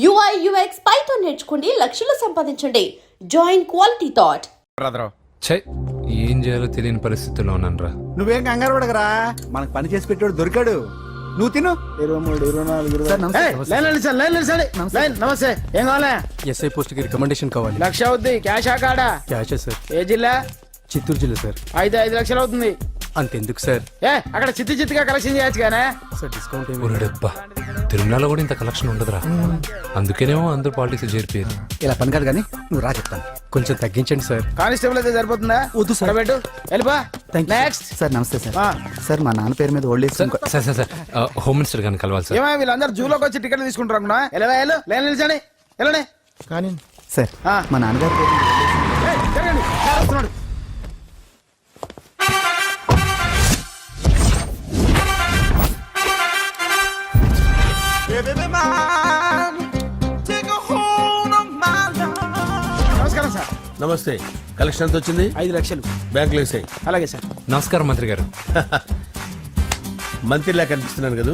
UI UX Python నేర్చుకోండి, లక్షలు సంపాదించండి. Join quality thought. ఏం చేయాలో తెలియని పరిస్థితుల్లో ఉన్నానరా. నువ్వేం కంగారు పడకరా, మనకు పని చేసి పెట్టాడు దొరికాడు. నువ్వు తిను. 23, 24, నమస్తే. ఏం కావాలా? ఎస్ఐ పోస్ట్ కి రికమెండేషన్ కావాలి. 1,00,000 అవుద్ది. క్యాషా కాడా? క్యాషే సార్. ఏ జిల్లా? చిత్తూరు జిల్లా సార్. అయితే 5 లక్షలు అవుతుంది. అంతెందుకు సార్? అక్కడ చిత్తుగా కలెక్షన్ చేయొచ్చు కానీ సార్ డిస్కౌంట్ ఒరేడబ్బా, తిరుమలలో కూడా ఇంత కలెక్షన్ ఉండదురా. అందుకేనేమో అందరూ పాలిటిక్స్ చేరిపోయారు. ఇలా పని కాదు కానీ నువ్వు రా చెప్తాను. కొంచెం తగ్గించండి సార్. కానిస్టేబుల్ అయితే సరిపోతుందా? వద్దు సార్. పెట్టు వెళ్ళిపా. నెక్స్ట్ సార్ నమస్తే సార్. సార్ మా నాన్న పేరు మీద old age sir sir sir sir home minister గారిని కలవాలి సార్. ఏమో వీళ్ళందరూ జూలోకి వచ్చి టికెట్ తీసుకుంటారు అనుకున్నా. లేని నిలిచండి, వెళ్ళండి. కానీ సార్ మా నాన్నగారు పేరు మీద జరగండి. సార్ వస్తున్నాడు. నమస్కారం సార్. నమస్తే. కలెక్షన్ ఎంత వచ్చింది? 5 లక్షలు. బ్యాంకులో వేసాయి. అలాగే సార్. నమస్కారం మంత్రి గారు. మంత్రిలా కనిపిస్తున్నాను కదా,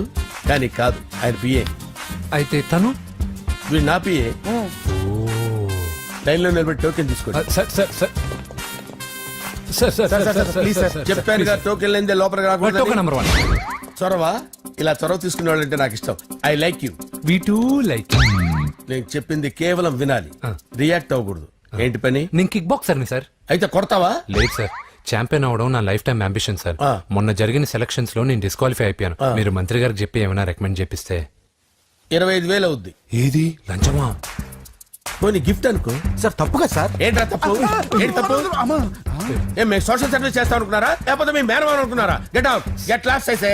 కానీ కాదు, ఆయన పిఏ. అయితే తను వీడు నా పిఏ. లైన్లో నిలబెట్టి టోకెన్ తీసుకోండి. Sir sir sir sir sir please sir. చెప్పాను కదా, టోకెన్ లేనిదే లోపలికి టోకెన్ రాకూడదు. నెంబర్ 1. చొరవ, ఇలా చొరవ తీసుకునే వాళ్ళంటే నాకు ఇష్టం. I like you. We two like. నేను చెప్పింది కేవలం వినాలి, రియాక్ట్ అవ్వకూడదు. ఏంటి పని? నేను కిక్ బాక్సర్ని సార్. అయితే కొడతావా? లేదు సార్, ఛాంపియన్ అవడం నా లైఫ్ టైం అంబిషన్ సార్. మొన్న జరిగిన సెలక్షన్స్ లో నేను డిస్క్వాలిఫై అయిపోయాను. మీరు మంత్రి గారికి చెప్పి ఏమైనా రికమెండ్ చేపిస్తే. 25,000 అవుద్ది. ఏది లంచమా? పోనీ గిఫ్ట్ అనుకో. సార్ తప్పుగా సార్. ఏంట్రా తప్పు? ఏంటి తప్పు? ఏం మేము సోషల్ సర్వీస్ చేస్తాం అనుకున్నారా, లేకపోతే మీ మేనమాన్ అనుకున్నారా? Get out, get lost. అయితే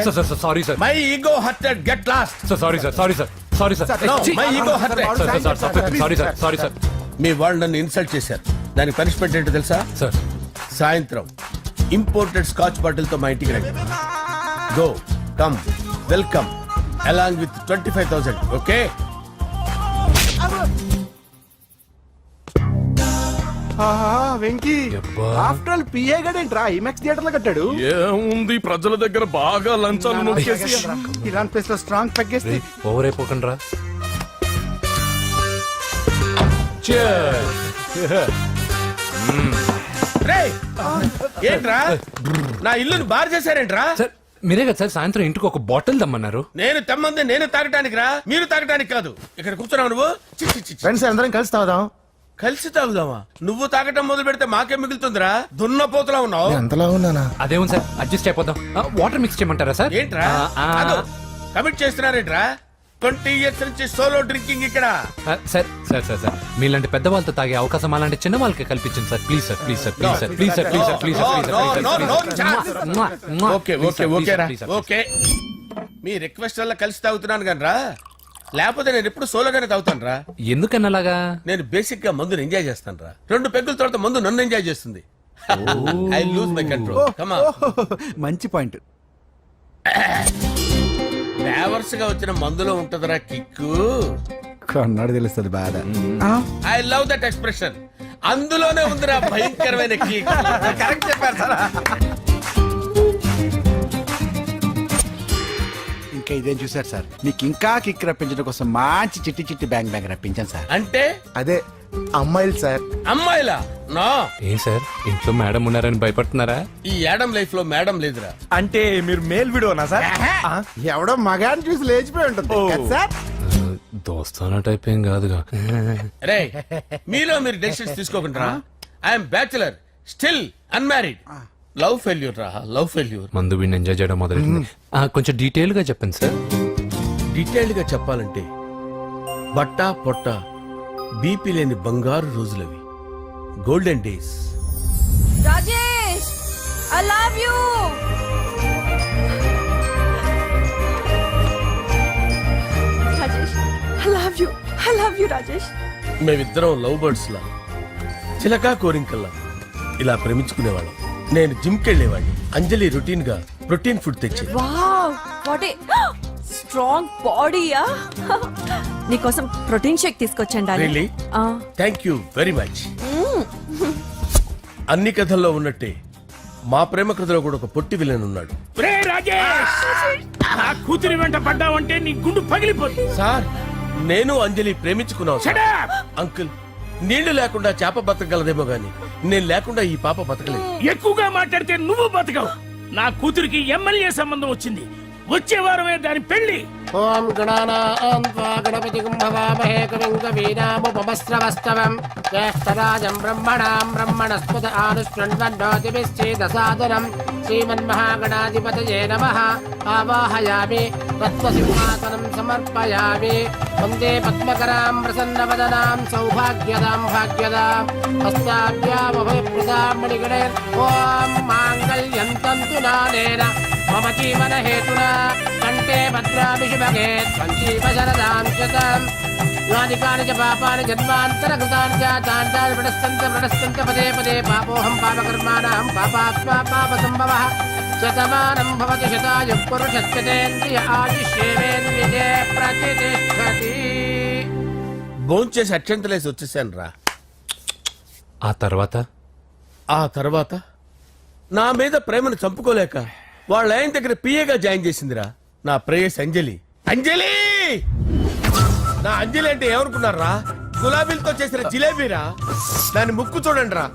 sorry sir, my ego hurted, get lost. Sorry sir, sorry sir, sorry sir, my ego hurted. Sorry sir, sorry sir. మీ వాళ్ళు నన్ను ఇన్సల్ట్ చేశారు. దానికి పనిష్మెంట్ ఏంటో తెలుసా? సార్ సాయంత్రం ఇంపోర్టెడ్ స్కాచ్ బాటిల్ తో మా ఇంటికి రండి. Go come welcome along with 25,000. Okay? Venky after all PA గడేంట్రా ఇమెక్స్ థియేటర్ లో కట్టాడు. ఏముంది, ప్రజల దగ్గర బాగా లంచాలు నొక్కేసి ఇలాంటి ప్లేస్ లో స్ట్రాంగ్ తగ్గేస్తే ఓవర్ అయిపోకండి రా. రేయ్, ఏంట్రా నా ఇల్లుని బార్ చేశారేంట్రా? సార్ మీరే కదా సార్ సాయంత్రం ఇంటికి ఒక బాటిల్ దమ్మన్నారు. నేను తెమ్మంది నేను తాగటానికి రా, మీరు తాగటానికి కాదు. ఇక్కడ కూర్చున్నావు నువ్వు. చి, చి, చి, చి. ఫ్రెండ్స్ అందరం కలిసి తాగుదాం. కలిసి తాగుదామా? నువ్వు తాగటం మొదలు పెడితే మాకే మిగులుతుందిరా. దున్నపోతులా ఉన్నావు. ఎంతలా ఉన్నానా? అదేమో సార్ అడ్జస్ట్ అయిపోదాం. వాటర్ మిక్స్ చేయమంటారా సార్? ఏంట్రా కమిట్ చేస్తున్నారేంట్రా? 20 years నుంచి సోలో డ్రింకింగ్ ఇక్కడ. సార్ సార్ సార్ సార్ మీలాంటి పెద్ద వాళ్ళతో తాగే అవకాశం అలాంటి చిన్న వాళ్ళకి కల్పించండి sir. Please sir, please sir, please sir, please sir, please sir, please sir. Okay okay okay రా, ఓకే. మీ రిక్వెస్ట్ వల్ల కలిసి తాగుతున్నాను కానీ రా, లేకపోతే నేను ఎప్పుడు సోలోగానే తాగుతాను రా. ఎందుకన్నా అలాగా? నేను బేసిక్ గా మందుని ఎంజాయ్ చేస్తాను రా. 2 పెగ్గుల తర్వాత మందు నన్ను ఎంజాయ్ చేస్తుంది. I lose my control. Come on. మంచి పాయింట్. ఫ్లేవర్స్ గా వచ్చిన మందులో ఉంటదిరా కిక్కు. కన్నాడు తెలుస్తుంది బాధ. I love that expression. అందులోనే ఉందిరా భయంకరమైన కిక్. కరెక్ట్ చెప్పారు సార్. ఇంకా ఇదేం చూసారు సార్, మీకు ఇంకా కిక్ రప్పించడం కోసం మంచి చిట్టి చిట్టి బ్యాంగ్ బ్యాంగ్ రప్పించాను సార్. అంటే అదే అమ్మాయిలు సార్. అమ్మాయిలా? నా ఏం సార్ ఇంట్లో మేడం ఉన్నారని భయపడుతున్నారా? ఈ యాడమ్ లైఫ్ లో మేడం లేదురా. అంటే మీరు మేల్ వీడియోనా సార్? ఎవడో మగాన్ని చూసి లేచిపోయి ఉంటుంది కదా సార్. దోస్తానా టైప్ ఏం కాదుగా. రే, మీలో మీరు డెసిషన్స్ తీసుకోకుండా. I'm bachelor, still unmarried. Love failure రా, లవ్ ఫెయిల్యూర్. మందు వీడిని ఎంజాయ్ చేయడం మొదలైంది. కొంచెం డీటెయిల్ గా చెప్పండి సార్. డీటెయిల్డ్ గా చెప్పాలంటే బట్టా పొట్ట బీపీ లేని బంగారు రోజులవి, golden days. Rajesh, I love you. Rajesh, I love you. I love you, Rajesh. మేమిద్దరం లవ్ బర్డ్స్ లా, చిలకా కోరింకల్లా ఇలా ప్రేమించుకునేవాళ్ళం. నేను జిమ్ కెళ్ళేవాడిని. అంజలి రొటీన్ గా ప్రోటీన్ ఫుడ్ తెచ్చేది. వావ్, వాట్ ఏ స్ట్రాంగ్ బాడీయా. నీకోసం ప్రోటీన్ షేక్ తీసుకొచ్చండి. Really? Thank you very much. అన్ని కథల్లో ఉన్నట్టే మా ప్రేమ కథలో కూడా ఒక పొట్టి విలన్ ఉన్నాడు. కూతురి వెంట పడ్డావంటే నీ గుండు పగిలిపోతుంది. సార్ నేను అంజలి ప్రేమించుకున్నావు సార్. అంకుల్ నీళ్లు లేకుండా చేప బతకగలదేమో గాని నేను లేకుండా ఈ పాప బతకలేదు. ఎక్కువగా మాట్లాడితే నువ్వు బతకవు. నా కూతురికి ఎమ్మెల్యే సంబంధం వచ్చింది. వచ్చే వారమే దాని పెళ్లి. ఓం గణానాం త్వా గణపతిం భవామహే కవిం కవీనాముపమస్రవస్తవం జ్యేష్ఠరాజం బ్రహ్మణాం బ్రహ్మణస్పద ఆనుష్ణ్వన్నోతిభిశ్చేదసాదనం శ్రీమన్మహాగణాధిపతయే నమః. ఆవాహయామి తత్వసింహాసనం సమర్పయామి. వందే పద్మకరాం ప్రసన్నవదనాం సౌభాగ్యదాం భాగ్యదాం హస్తాభ్యామభయప్రదాం మణిగణైర్. ఓం మాంగళ్యం తంతు నానేన మమ జీవన హేతునా కంటే భద్రామి శుభగే సంజీవ శరదాం శతం. యానికాని చ పాపాని జన్మాంతరకృతాని చ తాని ప్రణశ్యంత పదే పదే పాపోహం పాపకర్మాణం పాపాత్మా పాపసంభవః. శతమానం భవతి శతాయు పురుషస్యతేంద్రియ ఆయుష్యేవేంద్రియే ప్రతిష్టతి. భోంచేసి అక్షంతలేసి వచ్చేసాను రా. ఆ తర్వాత నా మీద ప్రేమను చంపుకోలేక వాళ్ళ ఆయన దగ్గర పిఏగా జాయిన్ చేసిందిరా నా ప్రేయస్ అంజలి. అంజలి నా అంజలి అంటే ఏమనుకున్నారా? గులాబీలతో చేసిన జిలేబీరా. దాని ముక్కు చూడండి రా,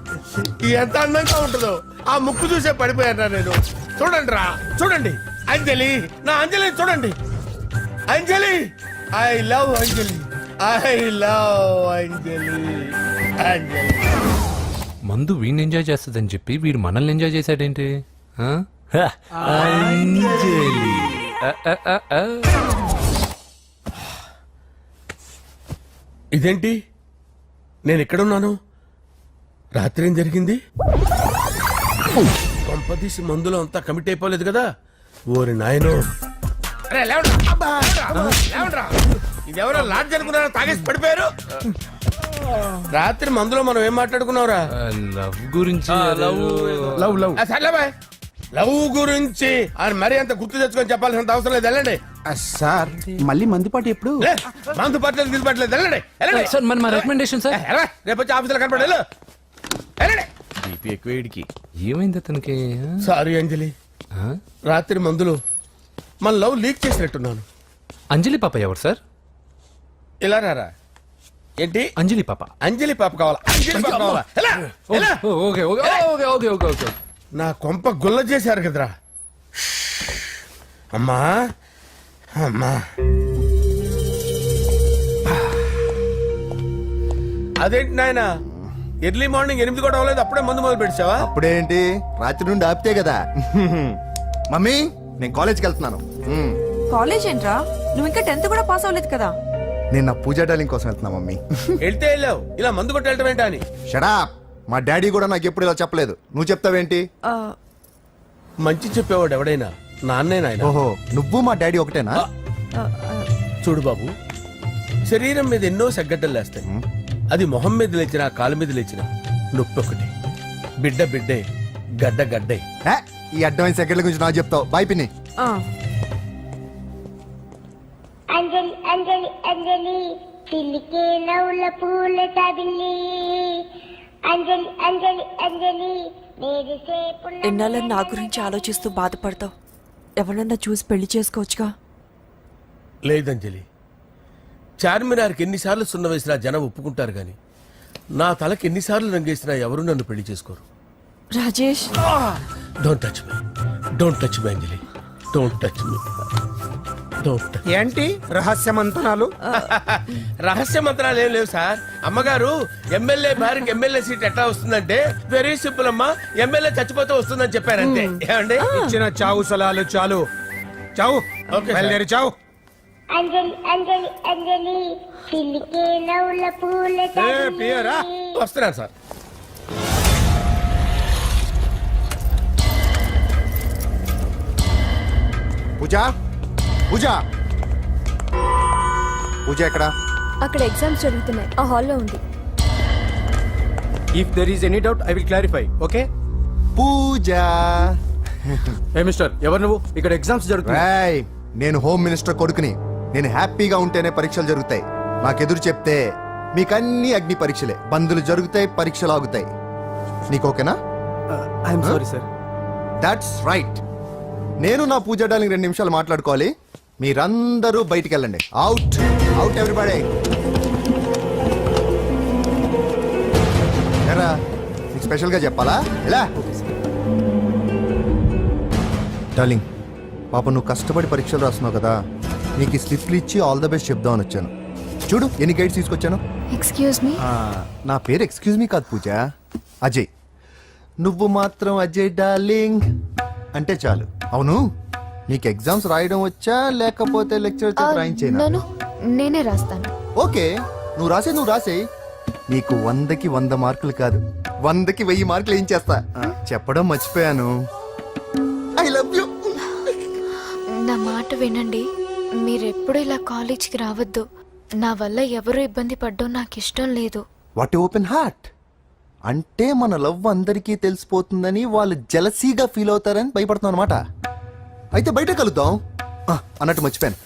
ఎంత అందంగా ఉంటుందో. ఆ ముక్కు చూసే పడిపోయారా నేను. చూడండి రా, చూడండి అంజలి, నా అంజలిని చూడండి. Anjali, I love Anjali, I love Anjali. Anjali మందు వీడిని ఎంజాయ్ చేస్తుందని చెప్పి వీడు మనల్ని ఎంజాయ్ చేశాడేంటి? ఆ? హ, అంజలి. ఆ. ఇదేంటి నేను ఎక్కడున్నాను? రాత్రి ఏం జరిగింది? కొంపదీసి మందులో అంతా కమిట్ అయిపోలేదు కదా? ఓరి నాయనో, ఇదెవరో లాడ్జ్ అనుకున్నారా? తాగేసి పడిపోయారు. రాత్రి మందులో మనం ఏం మాట్లాడుకున్నావురా? లవ్ గురించి లవ్ గురించి ఆయన మరీ అంత గుర్తు తెచ్చుకొని చెప్పాల్సినంత అవసరం లేదు. వెళ్ళండి సార్ మళ్ళీ మందుపాటి ఎప్పుడు? లే, మందు పట్టలేదు గిల్లు పట్టలేదు. వెళ్ళండి వెళ్ళండి. సార్ మరి మా రికమెండేషన్ సార్. రేపు వచ్చి ఆఫీసులో కనపడి వెళ్ళండి. ఏమైంది అతనికి? సారీ అంజలి, ఆ? రాత్రి మందులో మన లవ్ లీక్ చేసినట్టున్నాను. అంజలి పాప ఎవరు సార్? ఇలా రారా. ఏంటి అంజలి పాప? అంజలి పాప కావాలా? అంజలి పాప కావాలా? ఎలా? ఎలా? Okay okay okay okay okay okay. నా కొంప గుల్ల చేశారు కదరా. అమ్మా అమ్మా, అదేంటి నాయన ఎర్లీ మార్నింగ్ 8 కూడా అవ్వలేదు, అప్పుడే మందు మొదలు పెడిచావా? అప్పుడేంటి, రాత్రి నుండి ఆపితే కదా. మమ్మీ నేను కాలేజ్కి వెళ్తున్నాను. కాలేజ్ ఏంట్రా, నువ్వు ఇంకా 10th కూడా పాస్ అవ్వలేదు కదా. నేను నా పూజా డాలింగ్ కోసం వెళ్తున్నా మమ్మీ. వెళ్తే వెళ్ళావు, ఇలా మందు కొట్టి వెళ్ళటం ఏంటా అని. షడా, మా డాడీ కూడా నాకు ఎప్పుడు ఇలా చెప్పలేదు. నువ్వు చెప్తావేంటి? ఆ, మంచి చెప్పేవాడు ఎవడైనా నాన్నే నాయన. ఓహో, నువ్వు మా డాడీ ఒకటేనా? ఆ, ఆ, చూడు బాబు, శరీరం మీద ఎన్నో సగ్గడ్డలు లేస్తాయి. అది మొహం మీద లేచినా కాలు మీద లేచినా నొప్పి ఒకటి. బిడ్డ బిడ్డే, గడ్డ గడ్డే. ఏ, ఈ అడ్వాన్స్ సెకండ్ల గురించి నాకు చెప్తావు. బాయ్ పిన్ని. ఆ. అంజలి అంజలి అంజలి చిలికే నవ్వుల పూల తబిల్లి. అంజలి అంజలి అంజలి నేరిసే పుల్ల. ఎన్నాళ్ళ నా గురించి ఆలోచిస్తూ బాధపడతావు. ఎవరన్నా చూసి పెళ్లి చేసుకోవచ్చుగా. లేదంజలి, చార్మినార్కి ఎన్నిసార్లు సున్న వేసినా జనం ఒప్పుకుంటారు గాని నా తలకి ఎన్నిసార్లు రంగేసినా ఎవరు నన్ను పెళ్లి చేసుకోరు. Rajesh, don't touch me, don't touch me Anjali, don't touch me, don't touch. ఏంటి రహస్య మంతనాలు? రహస్య మంత్రాలు ఏం లేవు సార్. అమ్మగారు ఎమ్మెల్యే భార్యకి ఎమ్మెల్యే సీట్ ఎట్లా వస్తుందంటే వెరీ సింపుల్ అమ్మా, ఎమ్మెల్యే చచ్చిపోతే వస్తుందని చెప్పారంతే. ఏమండి? ఇచ్చిన చావు సలాలు చాలు. చావు. Okay sir. బయలుదేరి చావు. అంజలి అంజలి అంజలి చిలికే నవ్వుల పూల ప్రియరా. తబిల్లి. వస్తున్నాను సార్. పూజ, పూజ, పూజ ఎక్కడ? అక్కడ ఎగ్జామ్స్ జరుగుతున్నాయి, ఆ హాల్లో ఉంది. If there is any doubt I will clarify. Okay. Pooja. ఏ మిస్టర్, ఎవరు నువ్వు? ఇక్కడ ఎగ్జామ్స్ జరుగుతున్నాయి. రాయ్, నేను హోమ్ మినిస్టర్ కొడుకుని. నేను హ్యాపీగా ఉంటేనే పరీక్షలు జరుగుతాయి. నాకెదురు చెప్తే మీకన్నీ అగ్ని పరీక్షలే. బందులు జరుగుతాయి, పరీక్షలు ఆగుతాయి. నీకు ఓకేనా? I'm sorry sir. That's right. నేను నా పూజ డాలింగ్ 2 నిమిషాలు మాట్లాడుకోవాలి. మీరందరూ బయటికి వెళ్ళండి. అవుట్. Out everybody. ఎరా నీకు స్పెషల్గా చెప్పాలా? ఎలా డార్లింగ్, పాప నువ్వు కష్టపడి పరీక్షలు రాస్తున్నావు కదా, నీకు ఈ స్లిప్లు ఇచ్చి ఆల్ ద బెస్ట్ చెప్దామని వచ్చాను. చూడు ఎన్ని గైడ్స్ తీసుకొచ్చాను. Excuse me. నా పేరు ఎక్స్క్యూజ్ మీ కాదు పూజ, అజయ్. నువ్వు మాత్రం అజయ్ డార్లింగ్ అంటే చాలు. అవును, నీకు ఎగ్జామ్స్ రాయడం వచ్చా లేకపోతే లెక్చర్ రాయించేనా? నన్ను నేనే రాస్తాను. ఓకే, నువ్వు రాసే. నీకు 100కి 100 మార్కులు కాదు, 100కి 1000 మార్కులు ఏం చేస్తా. చెప్పడం మర్చిపోయాను, ఐ లవ్ యూ. నా మాట వినండి, మీరెప్పుడు ఇలా కాలేజ్కి రావద్దు. నా వల్ల ఎవరు ఇబ్బంది పడ్డం నాకు ఇష్టం లేదు. వాట్ ఓపెన్ హార్ట్ అంటే మన లవ్ అందరికీ తెలిసిపోతుందని వాళ్ళు జలసీగా ఫీల్ అవుతారని భయపడుతున్నాం అనమాట. అయితే బయట కలుద్దాం. అన్నట్టు మర్చిపోయాను,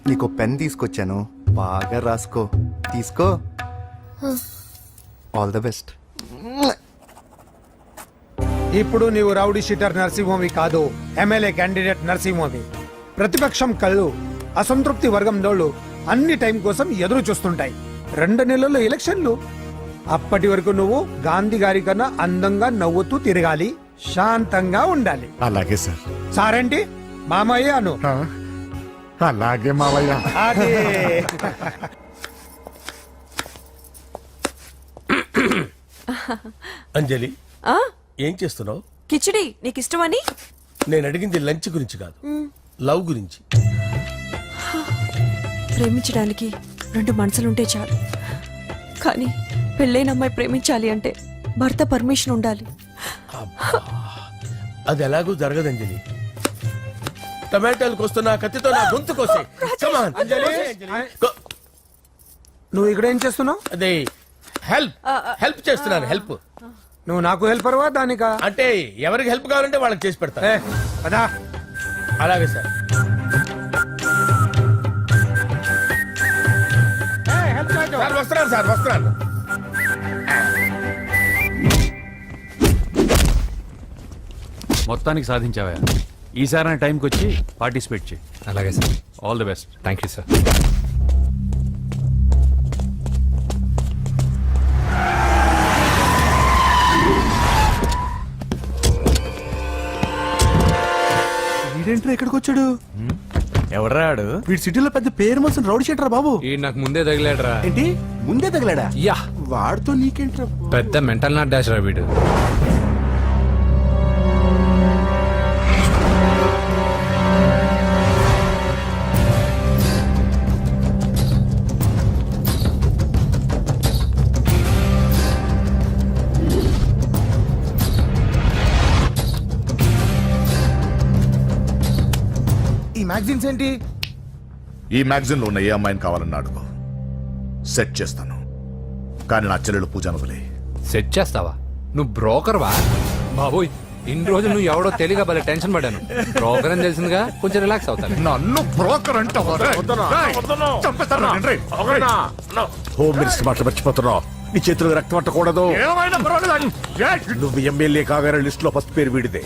నీకు పెన్ తీసుకొచ్చాను, బాగా రాసుకో. తీసుకో. All the best. ఇప్పుడు నీవు రౌడీ షీటర్ నరసింహవి కాదు, ఎమ్మెల్యే క్యాండిడేట్ నరసింహవి. ప్రతిపక్షం కళ్ళు అసంతృప్తి వర్గం దోళ్ళు అన్ని టైం కోసం ఎదురు చూస్తుంటాయి. 2 నెలల్లో ఎలక్షన్లు. అప్పటి వరకు నువ్వు గాంధీ గారి కన్నా అందంగా నవ్వుతూ తిరగాలి, శాంతంగా ఉండాలి. అలాగే సార్. సారేంటి మామయ్య అను. అలాగే మావయ్య. అదే. అంజలి, ఏం చేస్తున్నావు? కిచిడి నీకు ఇష్టమని. నేను అడిగింది లంచ్ గురించి కాదు, లవ్ గురించి. ప్రేమించడానికి 2 మనసులుంటే చాలు, కానీ పెళ్ళైన అమ్మాయి ప్రేమించాలి అంటే భర్త పర్మిషన్ ఉండాలి. అది ఎలాగూ జరగదు అంజలి. టమాటాలకు వస్తున్న కత్తితో నా గొంతు కోసే. Come on. Go. నువ్వు ఇక్కడ ఏం చేస్తున్నావు? అదే హెల్ప్ చేస్తున్నాను. హెల్ప్. నువ్వు నాకు హెల్పర్వా దానికా? అంటే ఎవరికి హెల్ప్ కావాలంటే వాళ్ళకి చేసి పెడతా. అదా అలాగే సార్. సార్ వస్తున్నాను. మొత్తానికి సాధించావా? ఈసారి టైంకి వచ్చి పార్టిసిపేట్ చేయి. అలాగే sir. All the best. Thank you sir. వీడేంట్రా ఎక్కడికి వచ్చాడు? ఎవడ్రాడు? వీడి సిటీలో పెద్ద పేరు మోసిన రౌడీ షీటర్ బాబు. ఈ నాకు ముందే తగిలాడరా. ఏంటి ముందే తగిలాడా? యా, వాడితో నీకేంట్రా? పెద్ద మెంటల్ నాట్ డాష్ రా వీడు. ఈ మ్యాగజైన్స్ ఏంటి? ఈ మ్యాగజైన్ లో ఉన్న ఏ అమ్మాయిని కావాలన్నా అడుగు, సెట్ చేస్తాను. కానీ నా చెల్లెలు పూజను వదిలే. సెట్ చేస్తావా? నువ్వు బ్రోకర్ వా? బాబోయ్, ఇన్ని రోజులు నువ్వు ఎవడో తెలియక భలే టెన్షన్ పడ్డాను. బ్రోకర్ అని తెలిసిందిగా కొంచెం రిలాక్స్ అవుతాను. నన్ను బ్రోకర్ అంటావా? హోమ్ మినిస్టర్ మాట మర్చిపోతున్నావు. నీ చేతులకు రక్తం పట్టకూడదు. నువ్వు ఎమ్మెల్యే కాగానే లిస్ట్ లో ఫస్ట్ పేరు వీడిదే.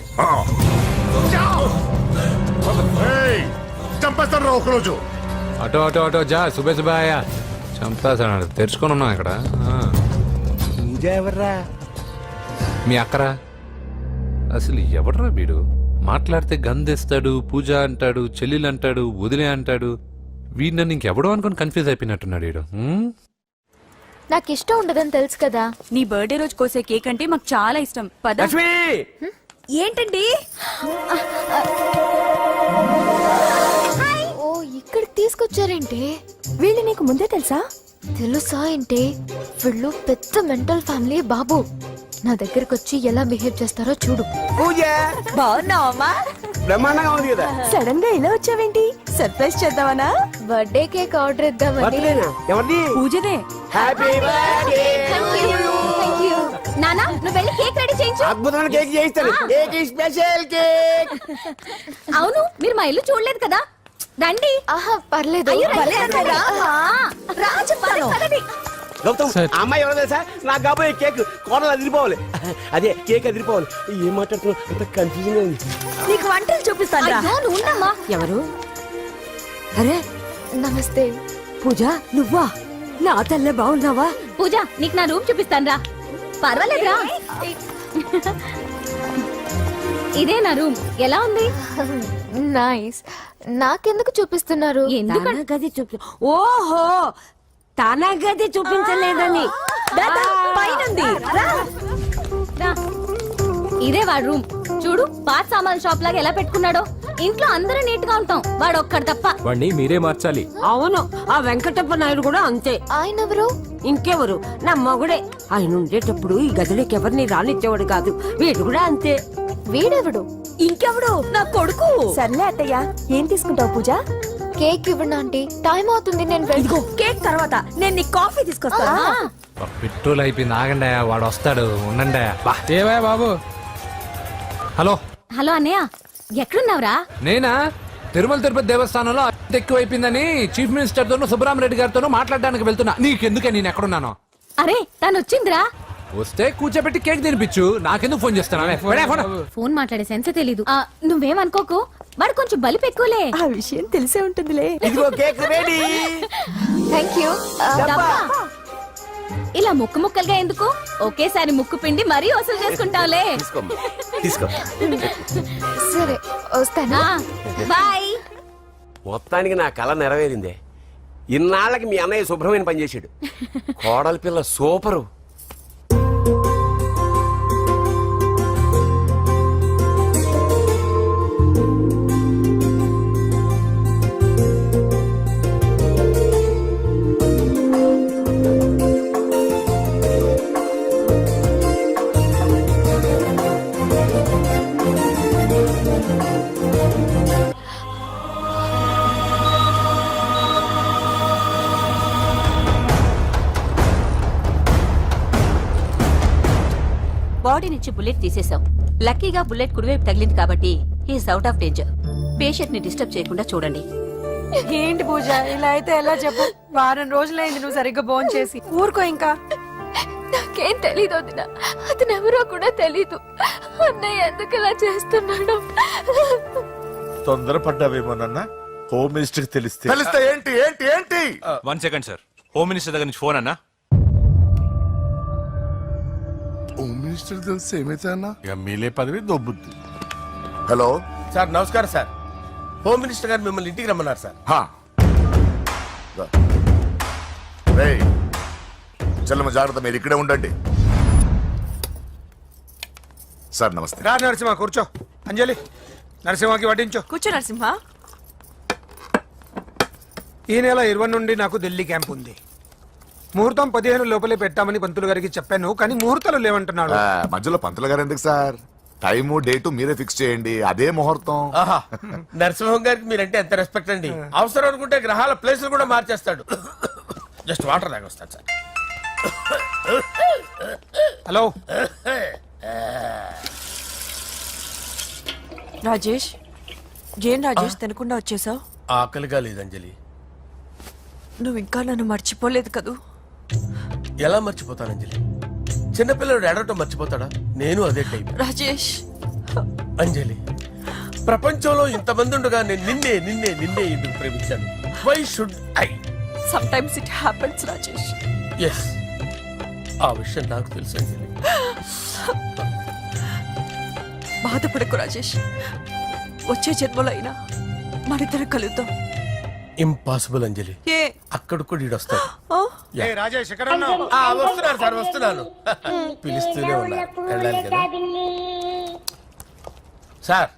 చంపేస్తాను ఒకరోజు. అటో జా. సుబే సుబాయా చంపేస్తాడు. తెరుచుకొని ఉన్నాం ఇక్కడ. పూజ ఎవర్రా? మీ అక్కరా? అసలు ఎవడరా వీడు? మాట్లాడితే గంధేస్తాడు, పూజ అంటాడు, చెల్లెలు అంటాడు, వదిలే అంటాడు. వీడు నన్ను ఇంకెవడో అనుకుని కన్ఫ్యూజ్ అయిపోయినట్టున్నాడు వీడు. నాకు ఇష్టం ఉండదని తెలుసు కదా. నీ బర్త్డే రోజు కోసే కేక్ అంటే మాకు చాలా ఇష్టం. పద. ఏంటండి? ఓ, ఇక్కడికి తీసుకొచ్చారేంటి? వీళ్ళు నీకు ముందే తెలుసా? తెలుసా ఏంటి? వీళ్ళు పెద్ద మెంటల్ ఫ్యామిలీ బాబు. నా దగ్గరకు వచ్చి ఎలా బిహేవ్ చేస్తారో చూడు. పూజ బాగున్నావమ్మా? బ్రహ్మాండంగా ఉంది కదా. సడన్ గా ఇలా వచ్చావేంటి? సర్ప్రైజ్ చేద్దామనా? బర్త్డే కేక్ ఆర్డర్ ఇద్దామని. ఎవరిది? పూజదే. Happy birthday. Thank you. నానా, నువ్వు వెళ్ళి కేక్ రెడీ చేయించు. అద్భుతమైన కేక్ చేయిస్తాను. Cake special cake. అవును, మీరు మా ఇల్లు చూడలేదు కదా. రండి. ఆహా, పర్లేదు. గౌతమ్, ఆ అమ్మాయి ఎవరో తెలుసా? నాకు కాబోయే కేక్ కోడలు అదిరిపోవాలి. అదే కేక్ అదిరిపోవాలి. ఏం మాట్లాడుతున్నావు? అంత కన్ఫ్యూజన్ ఉంది. నీకు వంటలు చూపిస్తాను. అయ్యో, నువ్వు ఉండమ్మా. ఎవరు? అరే, నమస్తే. పూజ నువ్వా నా తల్లే బాగున్నావా? పూజ నీకు నా రూమ్ చూపిస్తాను రా. పర్వాలేదురా. ఇదే నా రూమ్. ఎలా ఉంది? నైస్. నాకెందుకు చూపిస్తున్నారు? ఎందుకంటే గది చూపి. ఓహో తానా గది చూపించలేదని. పైనుంది. రా. ఇదే వాడు రూమ్. చూడు పాత సామాన్ షాప్ లాగా ఎలా పెట్టుకున్నాడో. ఇంట్లో అందరూ నీట్ గా ఉంటాం, వాడు ఒక్కడు తప్ప. వాడిని మీరే మార్చాలి. అవును ఆ వెంకటప్ప నాయుడు కూడా అంతే. ఆయన ఎవరు? ఇంకెవరు నా మగుడే. ఆయన ఉండేటప్పుడు ఈ గదిలోకి ఎవరిని రానిచ్చేవాడు కాదు. వీడు కూడా అంతే. వీడెవడు? ఇంకెవడు నా కొడుకు. సర్లే అత్తయ్య, ఏం తీసుకుంటావు పూజ? కేక్ ఇవ్వండి ఆంటీ, టైం అవుతుంది. నేను ఇదిగో కేక్ తర్వాత నేను నీ కాఫీ తీసుకొస్తాను. పెట్రోల్ అయిపోయింది, ఆగండి, వాడు వస్తాడు, ఉండండి. ఏవా బాబు? హలో హలో అన్నయ్య, ఎక్కడున్నావురా? నేనా తిరుమల తిరుపతి దేవస్థానంలో అత్యంత ఎక్కువ అయిపోయిందని చీఫ్ మినిస్టర్ తోనూ సుబ్బరామరెడ్డి గారితోనూ మాట్లాడడానికి వెళ్తున్నా. నీకెందుకే నేను ఎక్కడున్నాను? అరే తను వచ్చిందిరా. వస్తే కూర్చోబెట్టి కేక్ తినిపించు, నాకెందుకు ఫోన్ చేస్తానా? ఫోన్ మాట్లాడే సెన్స్ తెలీదు. నువ్వేమనుకోకు, వాడు కొంచెం బలిపు ఎక్కువలే. ఆ విషయం తెలిసే ఉంటుందిలే. ఇదిగో కేక్ రెడీ. Thank you. ఇలా ముక్కు ముక్కలుగా ఎందుకు? ఒకేసారి ముక్కు పిండి మరీ వసూలు చేసుకుంటావులే. సరే వస్తానా. బాయ్. మొత్తానికి నా కళ నెరవేరిందే. ఇన్నాళ్ళకి మీ అన్నయ్య శుభ్రమైన పని చేశాడు. కోడలి పిల్ల సూపరు. బాడీ నుంచి బుల్లెట్ తీసేశాం. లక్కీగా బుల్లెట్ కుడివైపు తగిలింది కాబట్టి he's out of danger. Patient ని డిస్టర్బ్ చేయకుండా చూడండి. ఏంటి పూజ ఇలా అయితే ఎలా చెప్పు? వారం రోజులైంది నువ్వు సరిగ్గా ఫోన్ చేసి. ఊరుకో ఇంకా. నాకేం తెలీదు వదిన, అతను ఎవరో కూడా తెలీదు. అన్నయ్య ఎందుకు ఇలా చేస్తున్నాడు? తొందరపడ్డావేమోనన్నా. హోమ్ మినిస్టర్ తెలిస్తే ఏంటి ఏంటి ఏంటి? 1 సెకండ్ సార్. హోమ్ మినిస్టర్ దగ్గర నుంచి ఫోన్ అన్నా. హోమ్ మినిస్టర్ తెలిస్తే ఏమైతే అన్నా? ఎమ్మెల్యే పదవి దొబ్బుద్ది. హలో సార్ నమస్కారం సార్. హోమ్ మినిస్టర్ గారు మిమ్మల్ని ఇంటికి రమ్మన్నారు సార్. చల్లమ్మ జాగ్రత్త, మీరు ఇక్కడే ఉండండి. సార్ నమస్తే. రా నరసింహ కూర్చో. అంజలి నరసింహకి వడ్డించు. కూర్చో నరసింహ. ఈ నెల 20 నుండి నాకు ఢిల్లీ క్యాంప్ ఉంది. ముహూర్తం 15 లోపలే పెట్టామని పంతులు గారికి చెప్పాను, కానీ ముహూర్తాలు లేవంటున్నాడు. మధ్యలో పంతులు గారు ఎందుకు సార్? టైము డేటు మీరే ఫిక్స్ చేయండి, అదే ముహూర్తం. ఆహా, నరసింహం గారికి మీరంటే ఎంత రెస్పెక్ట్ అండి. అవసరం అనుకుంటే గ్రహాల ప్లేసులు కూడా మార్చేస్తాడు. జస్ట్ వాటర్ తాగొస్తాను సార్. హలో రాజేష్. ఏం రాజేష్ తినకుండా వచ్చేసావు? ఆకలిగా లేదు అంజలి. నువ్వు ఇంకా నన్ను మర్చిపోలేదు కదూ? ఎలా మర్చిపోతాను అంజలి? చిన్నపిల్లడు ఏడవటం మర్చిపోతాడా? నేను అదే టైప్. రాజేష్ అంజలి, ప్రపంచంలో ఇంతమంది ఉండగా నేను నిన్నే నిన్నే నిన్నే ఎందుకు ప్రేమించాను? Why should I? Sometimes it happens Rajesh. Yes, ఆ విషయం నాకు తెలుసు అంజలి. బాధపడకు రాజేష్. వచ్చే జన్మలో అయినా మరిద్దరు కలుద్దాం. ఇంపాసిబుల్ అంజలి. ఏ అక్కడ కూడా ఈడు వస్తాడు. ఏ రాజేష్ ఎక్కడ ఉన్నావు? వస్తున్నాను సార్, వస్తున్నాను. పిలుస్తూనే ఉన్నా, వెళ్ళాలి కదా సార్.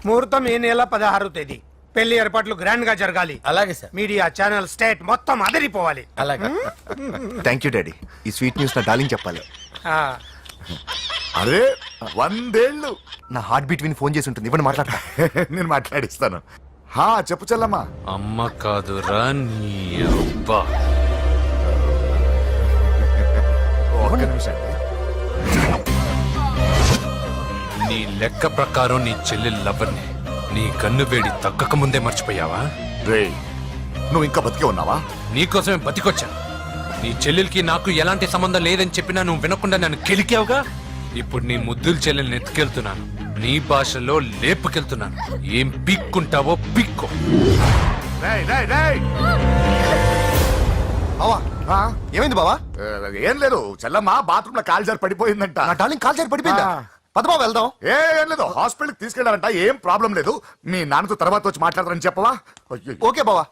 ముహూర్తం ఈ నెల 16వ తేదీ. పెళ్లి ఏర్పాట్లు గ్రాండ్ గా జరగాలి. అలాగే సార్. మీడియా ఛానల్ స్టేట్ మొత్తం అదిరిపోవాలి. అలాగే. Thank you daddy. ఈ స్వీట్ న్యూస్ నా డార్లింగ్ చెప్పాలి. అరే 100 ఏళ్ళు. నా హార్ట్ బీట్ విని ఫోన్ చేసి ఉంటుంది. ఇవ్వండి మాట్లాడతా. నేను మాట్లాడిస్తాను. చెప్పు చెల్లమ్మా. అమ్మ కాదురా నీ అబ్బా. ఒక్క నిమిషం. నీ లెక్క ప్రకారం నీ చెల్లెలు లవ్వర్ని నీ కన్ను వేడి తగ్గక ముందే మర్చిపోయావా? రే, నువ్వు ఇంకా బతికే ఉన్నావా? నీకోసమే బతికొచ్చాను. నీ చెల్లెలకి నాకు ఎలాంటి సంబంధం లేదని చెప్పినా నువ్వు వినకుండా నన్ను కెలికావుగా. ఇప్పుడు నీ ముద్దుల చెల్లెల్ని ఎత్తుకెళ్తున్నాను. నీ భాషలో లేపుకెళ్తున్నాను. ఏం పీక్కుంటావో పీక్కో. రేయ్, రేయ్, రేయ్. బావా ఏమైంది బావా? ఏం లేదు, చెల్లమ్మ బాత్రూమ్ లో కాల్జారి పడిపోయిందంట. నా డార్లింగ్ కాల్ చేరి పడిపోయిందా? పద బావ వెళ్దాం. ఏం లేదు, హాస్పిటల్ తీసుకెళ్లారంట. ఏం ప్రాబ్లం లేదు. మీ నాన్నతో తర్వాత వచ్చి మాట్లాడతారని చెప్పవా? అయ్యో. ఓకే బావా.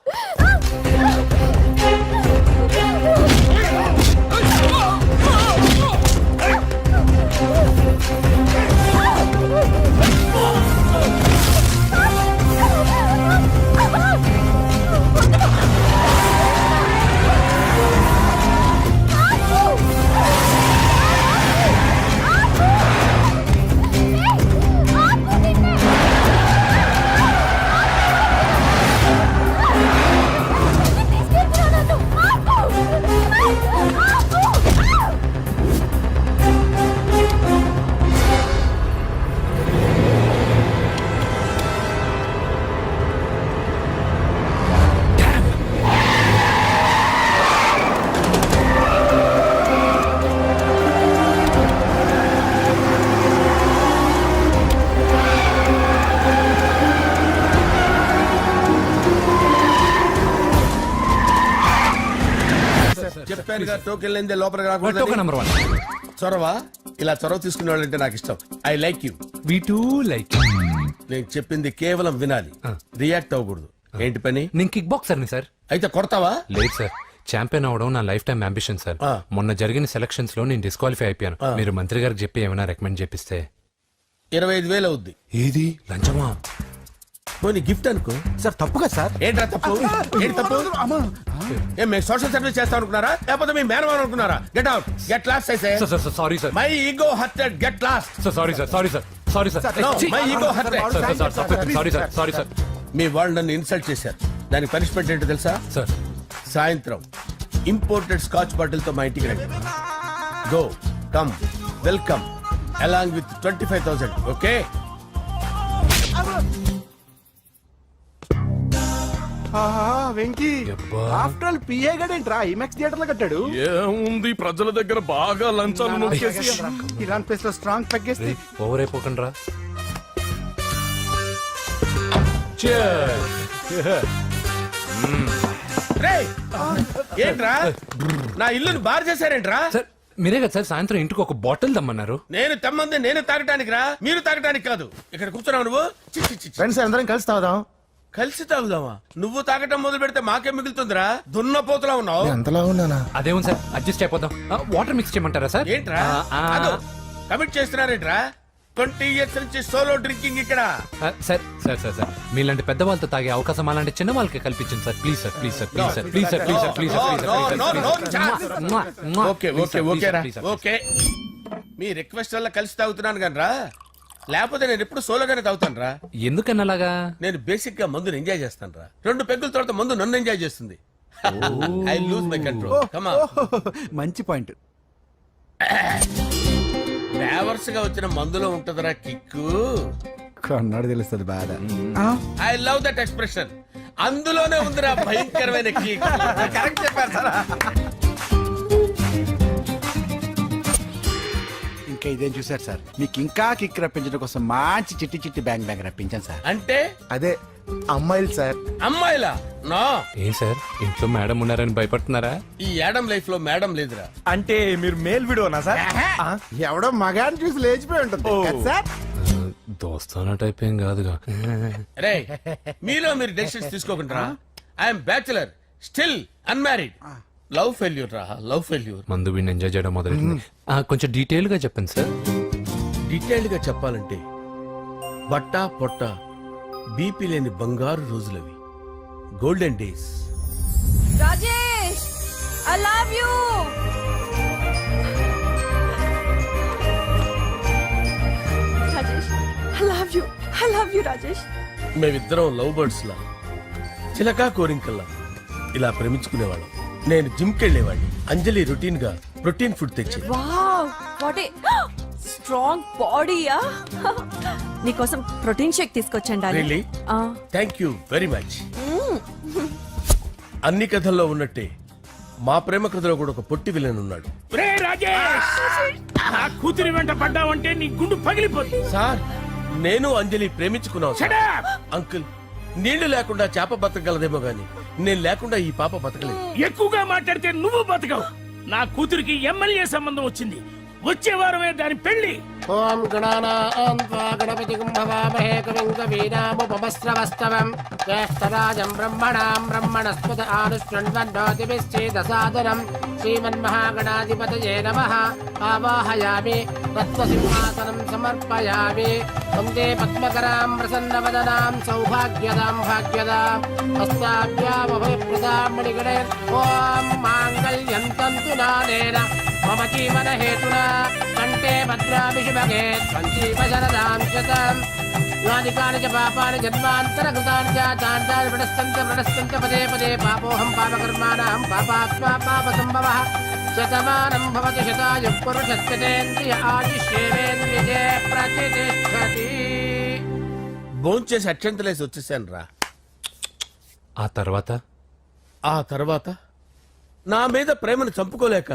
చెప్పానుగా టోకెన్ లేనిదే లోపలికి టోకెన్ రాకూడదు. నెంబర్ 1. చొరవ ఇలా చొరవ తీసుకునే వాళ్ళంటే నాకు ఇష్టం. I like you. We two like. నేను చెప్పింది కేవలం వినాలి, రియాక్ట్ అవ్వకూడదు. ఏంటి పని? నేను కిక్ బాక్సర్ని సార్. అయితే కొడతావా? లేదు సార్, ఛాంపియన్ అవడం నా లైఫ్ టైం అంబిషన్ సార్. మొన్న జరిగిన సెలక్షన్స్ లో నేను డిస్క్వాలిఫై అయిపోయాను. మీరు మంత్రి గారికి చెప్పి ఏమైనా రికమెండ్ చేపిస్తే. 25,000 అవుద్ది. ఏది లంచమా? పోనీ గిఫ్ట్ అనుకో. సార్ తప్పుగా సార్. ఏంట్రా తప్పు? ఏంటి తప్పు? ఏం మేము సోషల్ సర్వీస్ చేస్తాం అనుకున్నారా, లేకపోతే మీ మేనమాన్ అనుకున్నారా? Get out, get lost. Sorry sir. My ego hurted, get lost. Sorry sir. Sorry sir. My ego hurted. Sorry sir. Sorry sir. మీ వాళ్ళు నన్ను ఇన్సల్ట్ చేశారు. దానికి పనిష్మెంట్ ఏంటో తెలుసా? సార్ సాయంత్రం ఇంపోర్టెడ్ స్కాచ్ బాటిల్ తో మా ఇంటికి రండి. Go come welcome along with 25,000. Okay? Venky after all PA గడేంట్రా ఇమెక్స్ థియేటర్ లో కట్టాడు. ఏముంది, ప్రజల దగ్గర బాగా లంచాలు నొక్కేసి ఇలాంటి ప్లేస్ లో స్ట్రాంగ్ తగ్గేస్తే ఓవర్ అయిపోకండి రా. రేయ్, ఏంట్రా నా ఇల్లుని బార్ చేశారేంట్రా? సార్ మీరే కదా సార్ సాయంత్రం ఇంటికి ఒక బాటిల్ దమ్మన్నారు. నేను తెమ్మంది నేను తాగటానికి రా, మీరు తాగటానికి కాదు. ఇక్కడ కూర్చున్నావు నువ్వు. చి, చి, చి, చి. ఫ్రెండ్స్ అందరం కలిసి తాగుదాం. కలిసి తాగుదామా? నువ్వు తాగటం మొదలు పెడితే మాకేం మిగులుతుందిరా? దున్నపోతులా ఉన్నావు. ఎంతలా ఉన్నానా? అదేమో సార్ అడ్జస్ట్ అయిపోదాం. వాటర్ మిక్స్ చేయమంటారా సార్? ఏంట్రా కమిట్ చేస్తున్నారేంట్రా? 20 years నుంచి సోలో డ్రింకింగ్ ఇక్కడ. సార్ సార్ సార్ సార్ మీలాంటి పెద్ద వాళ్ళతో తాగే అవకాశం అలాంటి చిన్న వాళ్ళకి కల్పించండి sir. Please sir, please sir, please sir, please sir, please sir, please sir. Okay okay okay రా, ఓకే. మీ రిక్వెస్ట్ వల్ల కలిసి తాగుతున్నాను కానీ రా, లేకపోతే నేను ఎప్పుడు సోలోగానే తాగుతాను రా. ఎందుకన్నా అలాగా? నేను బేసిక్ గా మందుని ఎంజాయ్ చేస్తాను రా. 2 పెగ్గుల తర్వాత మందు నన్ను ఎంజాయ్ చేస్తుంది. I lose my control. Come on. మంచి పాయింట్. ఫ్లేవర్స్ గా వచ్చిన మందులో ఉంటదరా కిక్కు. కన్నాడు తెలుస్తుంది బాధ. I love that expression. అందులోనే ఉందిరా భయంకరమైన కిక్. కరెక్ట్ చెప్పారు సార్. ఇంకా ఇదేం చూసారు సార్, మీకు ఇంకా కిక్ రప్పించడం కోసం మంచి చిట్టి చిట్టి బ్యాంగ్ రప్పించాను సార్. అంటే అదే అమ్మాయిలు సార్. అమ్మాయిలా? నా ఏం సార్ ఇంట్లో మేడం ఉన్నారని భయపడుతున్నారా? ఈ యాడమ్ లైఫ్ లో మేడం లేదురా. అంటే మీరు మేల్ వీడియోనా సార్? ఎవడో మగాన్ని చూసి లేచిపోయి ఉంటుంది కదా సార్. దోస్తానా టైప్ ఏం కాదుగా. రే, మీలో మీరు డెసిషన్స్ తీసుకోకుండా. I'm bachelor, still unmarried. Love failure రా, లవ్ ఫెయిల్యూర్. మందు వీడిని ఎంజాయ్ చేయడం మొదలైంది. కొంచెం డీటెయిల్ గా చెప్పండి సార్. డీటెయిల్డ్ గా చెప్పాలంటే బట్టా పొట్ట బీపీ లేని బంగారు రోజులవి, golden days. Rajesh, I love you. Rajesh, I love you. I love you Rajesh. మేమిద్దరం లవ్ బర్డ్స్ లా, చిలకా కోరింకల్లా ఇలా ప్రేమించుకునేవాళ్ళం. నేను జిమ్ కెళ్ళేవాడిని. అంజలి రొటీన్ గా ప్రోటీన్ ఫుడ్ తెచ్చి. వావ్, వాట్ ఏ స్ట్రాంగ్ బాడీయా. నీకోసం ప్రోటీన్ షేక్ తీసుకొచ్చండి. Really? Thank you very much. అన్ని కథల్లో ఉన్నట్టే మా ప్రేమ కథలో కూడా ఒక పొట్టి విలన్ ఉన్నాడు. రే రాజేష్, నా కూతురి వెంట పడ్డావంటే నీ గుండు పగిలిపోతుంది. సార్, నేను అంజలి ప్రేమించుకున్నావు సార్. Shut up! అంకుల్, నీళ్లు లేకుండా చేప బతకగలదేమో గాని నేను లేకుండా ఈ పాప బతకలేదు. ఎక్కువగా మాట్లాడితే నువ్వు బతకవు. నా కూతురికి ఎమ్మెల్యే సంబంధం వచ్చింది. వచ్చే వారమే దాని పెళ్లి. ఓం గణపతి కుంభవామహే కవిం కవీనాముపమస్రవస్తవం జ్యేష్ఠరాజం బ్రహ్మణాం బ్రహ్మణస్పద ఆనుష్ణ్వన్నోతిభిశ్చేదసాదనం శ్రీమన్మహాగణాధిపతయే నమః. ఆవాహయామి తత్వసింహాసనం సమర్పయామి. వందే పద్మకరాం ప్రసన్నవదనాం సౌభాగ్యదాం భాగ్యదాం హస్తాభ్యామభయప్రదాం మణిగణే. ఓం మాంగళ్యం తంతు నానేన మమ జీవన హేతునా కంటే భద్రామి శుభగే సంజీవ శరదాం శతం. యానికాని చ పాపాని జన్మాంతరకృతాని చ తాని ప్రణశ్యంత పదే పదే పాపోహం పాపకర్మాణం పాపాత్మా పాపసంభవః. శతమానం భవతి శతాయు పురుషస్యతేంద్రియ ఆయుష్యేవేంద్రియే ప్రతిష్టతి. భోంచేసి అక్షంతలేసి వచ్చేసాను రా. ఆ తర్వాత ఆ తర్వాత నా మీద ప్రేమను చంపుకోలేక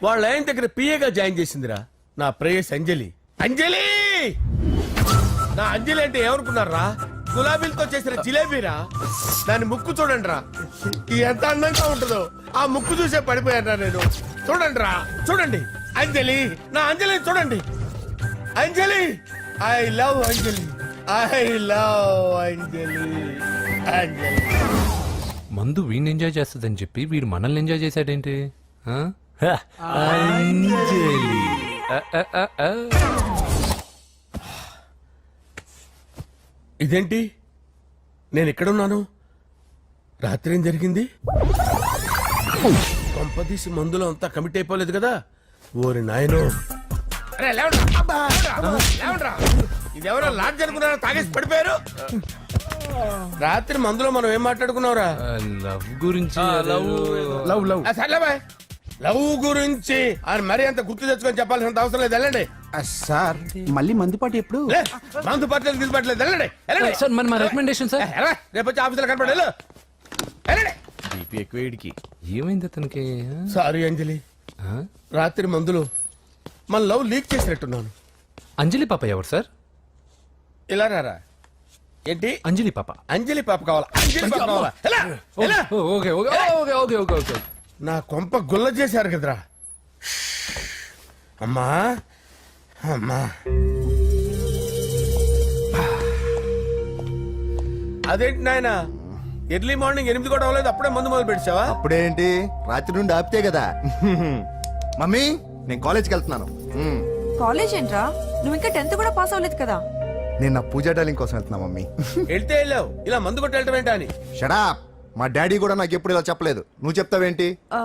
వాళ్ళ ఆయన దగ్గర పిఏగా జాయిన్ చేసిందిరా నా ప్రేయస్ అంజలి. అంజలి నా అంజలి అంటే ఏమనుకున్నారా? గులాబీలతో చేసిన జిలేబీరా. దాని ముక్కు చూడండి రా, ఎంత అందంగా ఉంటుందో. ఆ ముక్కు చూసే పడిపోయాను నేను. చూడండి రా, చూడండి అంజలి, నా అంజలిని చూడండి. Anjali, I love Anjali, I love Anjali. Anjali మందు వీడిని ఎంజాయ్ చేస్తుందని చెప్పి వీడు మనల్ని ఎంజాయ్ చేశాడేంటి? ఆ? హ, అంజలి. ఆ, ఆ, ఆ, ఆ. ఇదేంటి నేను ఎక్కడున్నాను? రాత్రి ఏం జరిగింది? కొంపదీసి మందులో అంతా కమిట్ అయిపోలేదు కదా? ఓరి నాయనో. అరే, లేవండ్రా. లేవండ్రా. ఇదెవరో లాడ్జ్ అనుకున్నారో తాగేసి పడిపోయారు. రాత్రి మందులో మనం ఏం మాట్లాడుకున్నావురా? ఆ, లవ్ గురించి సర్లే బాయ్. లవ్ గురించి ఆయన మరీ అంత గుర్తు తెచ్చుకొని చెప్పాల్సినంత అవసరం లేదు. వెళ్ళండి. సార్ మళ్ళీ మందుపాటి ఎప్పుడు? లే, మందు పట్టలేదు తీసుపట్టలేదు. వెళ్ళండి, వెళ్ళండి. సార్ మన మా రికమెండేషన్ సార్. రేపు వచ్చి ఆఫీసులో కనపడి వెళ్ళు. వెళ్ళండి. బీపీ ఎక్కువ వీడికి. ఏమైంది అతనికి? సారీ అంజలి, ఆ? రాత్రి మందులో మన లవ్ లీక్ చేసినట్టున్నాను. అంజలి పాప ఎవరు సార్? ఇలా రారా. ఏంటి? అంజలి పాప. అంజలి పాప కావాలా? అంజలి పాప కావాలా? ఎలా? ఎలా? Okay okay okay okay okay okay. నా కొంప గుల్ల చేశారు కదరా. అమ్మా అమ్మా, అదేంటి నాయన ఎర్లీ మార్నింగ్ 8 కూడా అవ్వలేదు, అప్పుడే మందు మొదలు పెడిచావా? అప్పుడేంటి, రాత్రి నుండి ఆపితే కదా. మమ్మీ నేను కాలేజ్కి వెళ్తున్నాను. కాలేజ్ ఏంట్రా? నువ్వు ఇంకా 10th కూడా పాస్ అవ్వలేదు కదా. నేను నా పూజా డాలింగ్ కోసం వెళ్తున్నా మమ్మీ. వెళ్తే వెళ్ళావు, ఇలా మందు కొట్టి వెళ్ళటం ఏంటా అని. షడాప్. మా డాడీ కూడా నాకు ఎప్పుడు ఇలా చెప్పలేదు. నువ్వు చెప్తావేంటి? ఆ,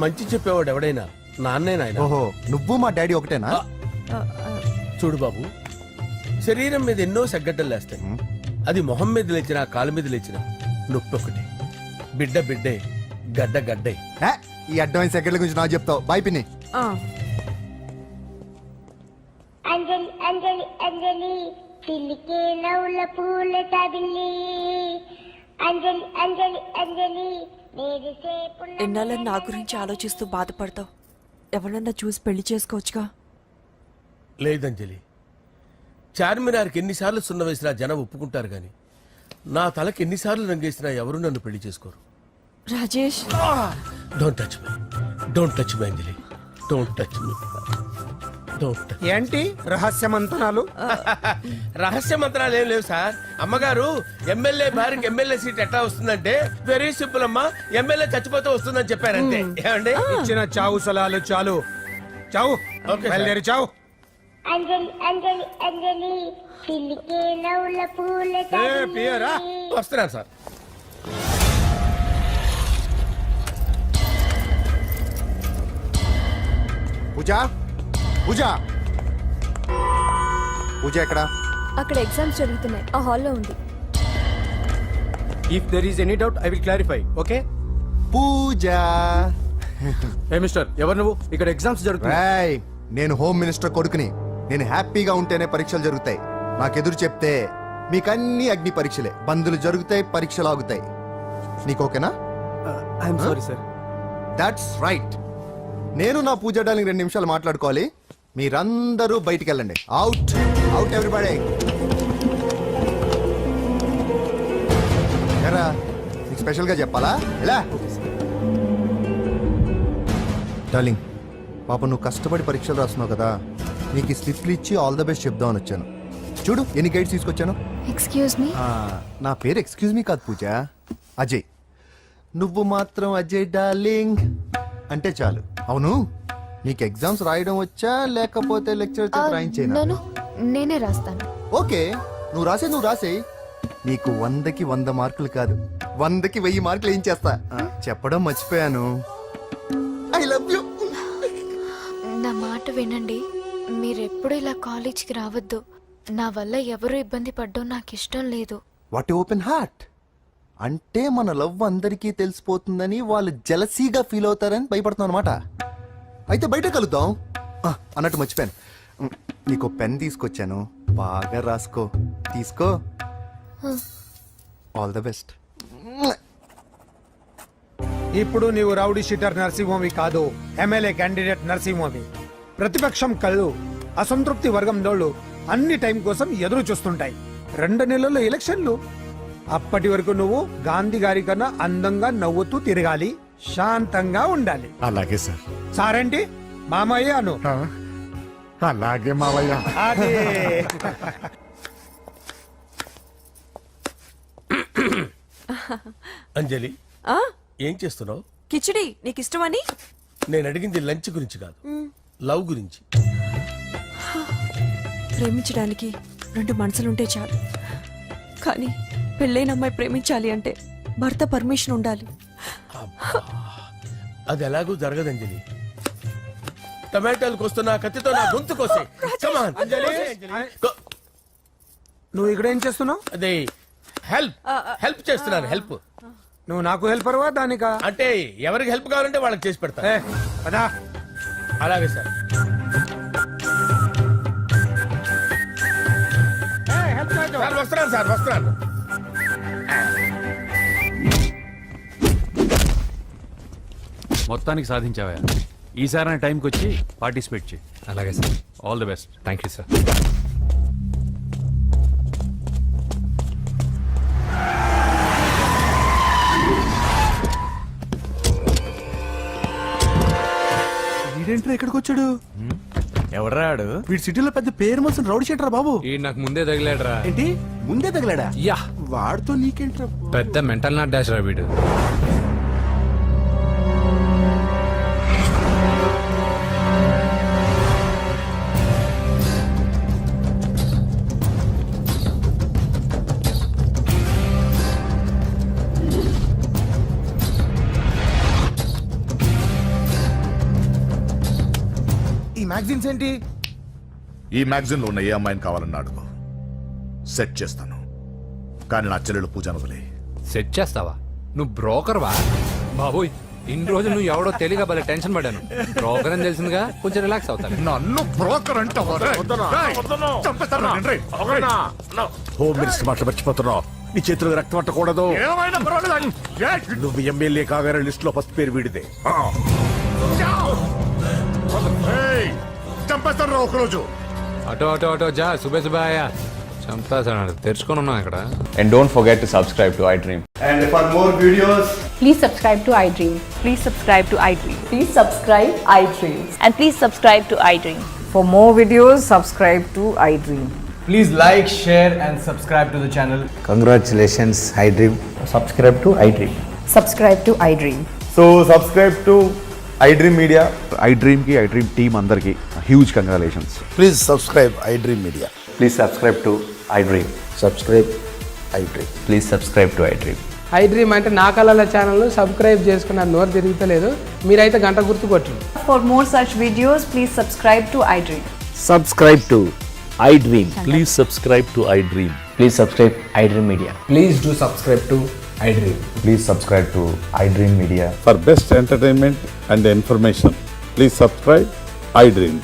మంచి చెప్పేవాడు ఎవడైనా నాన్నే నాయన. ఓహో, నువ్వు మా డాడీ ఒకటేనా? ఆ, ఆ, చూడు బాబు, శరీరం మీద ఎన్నో సగ్గడ్డలు లేస్తాయి. అది మొహం మీద లేచినా కాలు మీద లేచినా నొప్పి ఒకటి. బిడ్డ బిడ్డే, గడ్డ గడ్డే. హే, ఈ అడ్వాన్స్ సెకండ్ల గురించి నాకు చెప్తావు. బాయ్ పిన్ని. ఆ. అంజలి అంజలి అంజలి చిలికే నవ్వుల పూల తబిల్లి. అంజలి అంజలి అంజలి మెరిసే పుల్ల. ఎన్నాళ్ళని నా గురించి ఆలోచిస్తూ బాధపడతావు? ఎవరన్నా చూసి పెళ్లి చేసుకోవచ్చుగా. లేదంజలి, చార్మినార్కి ఎన్నిసార్లు సున్న వేసినా జనం ఒప్పుకుంటారు గాని నా తలకి ఎన్నిసార్లు రంగేసినా ఎవరు నన్ను పెళ్లి చేసుకోరు. Rajesh, don't touch me, don't touch me Anjali, don't touch me, don't touch. ఏంటి రహస్య మంతనాలు? రహస్య మంత్రాలు ఏం లేవు సార్. అమ్మగారు ఎమ్మెల్యే భార్యకి ఎమ్మెల్యే సీట్ ఎట్లా వస్తుందంటే వెరీ సింపుల్ అమ్మా, ఎమ్మెల్యే చచ్చిపోతే వస్తుందని చెప్పారంతే. ఏమండి? ఇచ్చిన చావు సలాలు చాలు. చావు. Okay sir. బయలుదేరి చావు. అంజలి అంజలి అంజలి చిలికే నవ్వుల పూల పియరా? తబిల్లి. వస్తున్నాను సార్. పూజ, పూజ, పూజ ఎక్కడ? అక్కడ ఎగ్జామ్స్ జరుగుతున్నాయి, ఆ హాల్లో ఉంది. If there is any doubt I will clarify. Okay Pooja. ఏ మిస్టర్, ఎవరు నువ్వు? ఇక్కడ ఎగ్జామ్స్ జరుగుతున్నాయి. రాయ్, నేను హోమ్ మినిస్టర్ కొడుకుని. నేను హ్యాపీగా ఉంటేనే పరీక్షలు జరుగుతాయి. నాకెదురు చెప్తే మీకన్నీ అగ్ని పరీక్షలే. బందులు జరుగుతాయి, పరీక్షలు ఆగుతాయి. నీకు ఓకేనా? I'm sorry sir. That's right. నేను నా పూజ డాలింగ్ 2 నిమిషాలు మాట్లాడుకోవాలి. మీరందరూ బయటికి వెళ్ళండి. Out out everybody. ఎరా నీకు స్పెషల్గా చెప్పాలా ఎలా డార్లింగ్ పాప నువ్వు కష్టపడి పరీక్షలు రాస్తున్నావు కదా నీకు ఈ స్లిప్లు ఇచ్చి ఆల్ ద బెస్ట్ చెప్దామని వచ్చాను చూడు ఎన్ని గైడ్స్ తీసుకొచ్చాను ఎక్స్క్యూజ్ మీ నా పేరు ఎక్స్క్యూజ్ మీ కాదు పూజ అజయ్ నువ్వు మాత్రం అజయ్ డార్లింగ్ అంటే చాలు అవును నీకు ఎగ్జామ్స్ రాయడం వచ్చా లేకపోతే లెక్చర్ రాయించేనా నన్ను నేనే రాస్తాను ఓకే నువ్వు రాసే నీకు 100కి 100 మార్కులు కాదు 100కి 1000 మార్కులు ఏం చేస్తా చెప్పడం మర్చిపోయాను ఐ లవ్ యూ నా మాట వినండి మీరెప్పుడు ఇలా కాలేజ్కి రావద్దు నా వల్ల ఎవరు ఇబ్బంది పడ్డం నాకు ఇష్టం లేదు వాట్ ఓపెన్ హార్ట్ అంటే మన లవ్ అందరికీ తెలిసిపోతుందని వాళ్ళు జలసీగా ఫీల్ అవుతారని భయపడుతున్నాం అనమాట అయితే బయట కలుద్దాం అన్నట్టు మర్చిపోయాను నీకు పెన్ తీసుకొచ్చాను బాగా రాసుకో తీసుకో ఆల్ ద బెస్ట్ ఇప్పుడు నీవు రౌడీ షీటర్ నరసింహవి కాదు ఎమ్మెల్యే క్యాండిడేట్ నరసింహవి ప్రతిపక్షం కళ్ళు అసంతృప్తి వర్గంలోళ్ళు అన్ని టైం కోసం ఎదురు చూస్తుంటాయి 2 నెలల్లో ఎలక్షన్లు అప్పటి వరకు నువ్వు గాంధీ గారి కన్నా అందంగా నవ్వుతూ తిరగాలి శాంతంగా ఉండాలి అలాగే సార్. సారేంటి మామయ్య అను అలాగే మావయ్య. అదే అంజలి ఏం చేస్తున్నావు? కిచిడి నీకు ఇష్టమని నేను అడిగింది లంచ్ గురించి కాదు, లవ్ గురించి. ప్రేమించడానికి 2 మనసులుంటే చాలు, కానీ పెళ్ళైన అమ్మాయి ప్రేమించాలి అంటే భర్త పర్మిషన్ ఉండాలి. అది ఎలాగూ జరగదు అంజలి. టమాటాలకు వస్తున్న కత్తితో నా గొంతు కోసే. Come on. నువ్వు ఇక్కడ ఏం చేస్తున్నావు? అదే హెల్ప్ చేస్తున్నాను. హెల్ప్ నువ్వు నాకు హెల్పర్వా దానికా? అంటే ఎవరికి హెల్ప్ కావాలంటే వాళ్ళకి చేసి పెడతా. పదా. అలాగే సార్. సార్ వస్తున్నాను. మొత్తానికి సాధించావా? ఈసారి టైంకి వచ్చి పార్టిసిపేట్ చేయి. అలాగే sir. All the best. Thank you sir. వీడేంట్రా ఎక్కడికి వచ్చాడు? ఎవడ్రాడు? వీడి సిటీలో పెద్ద పేరు మోసిన రౌడీ షీటరా బాబు. ఈ నాకు ముందే తగిలాడరా. ఏంటి ముందే తగిలాడా? యా, వాడితో నీకేంట్రా? పెద్ద మెంటల్ నాట్ డాష్ రా వీడు. ఈ మ్యాగజైన్స్ ఏంటి? ఈ మ్యాగజైన్ లో ఉన్న ఏ అమ్మాయిని కావాలన్నా అడుగు, సెట్ చేస్తాను. కానీ నా చెల్లెలు పూజను వదిలే. సెట్ చేస్తావా? నువ్వు బ్రోకర్ వా? బాబోయ్, ఇన్ని రోజులు నువ్వు ఎవడో తెలియక భలే టెన్షన్ పడ్డాను. బ్రోకర్ అని తెలిసిందిగా కొంచెం రిలాక్స్ అవుతాను. నన్ను బ్రోకర్ అంటావా? హోమ్ మినిస్టర్ మాటలు మర్చిపోతున్నావు. నీ చేతులకు రక్తం పట్టకూడదు. నువ్వు ఎమ్మెల్యే కాగానే లిస్ట్ లో ఫస్ట్ పేరు వీడిదే. చంపేస్తాను ఒకరోజు. అటో జా సుబేసుబాయా చంపేసాడు. తెరుచుకొని ఉన్నాం ఇక్కడ. And don't forget to subscribe to iDream. And for more videos, please subscribe to iDream. Please subscribe to iDream. Please subscribe iDream. And please subscribe to iDream. For more videos, subscribe to iDream. Please like, share and subscribe to the channel. congratulations iDream. Subscribe to iDream. Subscribe to iDream. So subscribe to iDream Media. iDream కి iDream team అందరికి huge congratulations. Please subscribe iDream Media. Please subscribe to iDream. Subscribe iDream. Please subscribe to iDream. iDream అంటే నా కళల channel subscribe చేసుకున్న నోరు తిరుగుతలేదు. మీరైతే గంట గుర్తు కొట్టండి. For more such videos, please subscribe to iDream. Subscribe to iDream. Please subscribe to iDream. Please subscribe iDream Media. Please do subscribe to iDream. Please subscribe to iDream Media. For best entertainment and information, please subscribe iDream.